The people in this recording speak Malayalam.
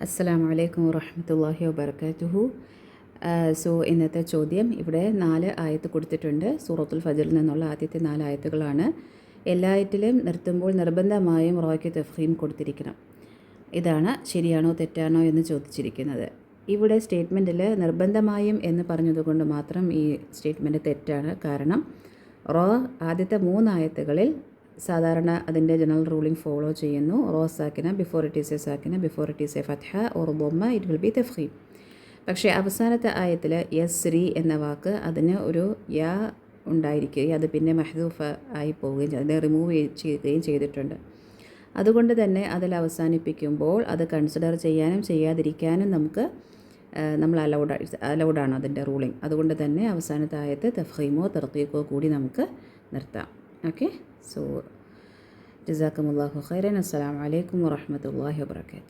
അസ്സലാമു അലൈക്കും വറഹ്മത്തുള്ളാഹി വബറകാതുഹു. സോ ഇന്നത്തെ ചോദ്യം, ഇവിടെ 4 ആയത്ത് കൊടുത്തിട്ടുണ്ട്. സൂറത്തുൽ ഫജ്റിൽ നിന്നുള്ള ആദ്യത്തെ 4 ആയത്തുകളാണ്. എല്ലാറ്റിലും നിർത്തുമ്പോൾ നിർബന്ധമായും റോയ്ക്ക് തഫ്ഖീം കൊടുത്തിരിക്കണം. ഇതാണ് ശരിയാണോ തെറ്റാണോ എന്ന് ചോദിച്ചിരിക്കുന്നത്. ഇവിടെ സ്റ്റേറ്റ്മെൻറ്റിൽ നിർബന്ധമായും എന്ന് പറഞ്ഞതുകൊണ്ട് മാത്രം ഈ സ്റ്റേറ്റ്മെൻറ്റ് തെറ്റാണ്. കാരണം റോ ആദ്യത്തെ 3 ആയത്തുകളിൽ സാധാരണ അതിൻ്റെ ജനറൽ റൂളിംഗ് ഫോളോ ചെയ്യുന്നു. റോ സാക്കിന ബിഫോർ ഇറ്റ് ഈസ് എ സാക്കിന, ബിഫോർ ഇറ്റ് ഈസ് എ ഫത്ഹ ഓർ ദമ്മ, ഇറ്റ് വിൽ ബി തഫ്ഖീം. പക്ഷേ അവസാനത്തെ ആയത്തിൽ യസ്രി എന്ന വാക്ക് അതിന് ഒരു യാ ഉണ്ടായിരിക്കുകയും അത് പിന്നെ മഹ്ദൂഫ ആയി പോവുകയും അതിനെ റിമൂവ് ചെയ്യുകയും ചെയ്തിട്ടുണ്ട്. അതുകൊണ്ട് തന്നെ അതിൽ അവസാനിപ്പിക്കുമ്പോൾ അത് കൺസിഡർ ചെയ്യാനും ചെയ്യാതിരിക്കാനും നമ്മൾ അലൗഡാണ് അതിൻ്റെ റൂളിംഗ്. അതുകൊണ്ട് തന്നെ അവസാനത്തെ ആയത്ത് തഫ്ഖീമോ തർക്കീക്കോ കൂടി നമുക്ക് നിർത്താം. ഓക്കെ, സോ ജസാക്കുമുല്ലാഹു ഖൈറൻ. അസ്സലാമു അലൈക്കും വറഹ്മത്തുള്ളാഹി വബറകാതുഹു.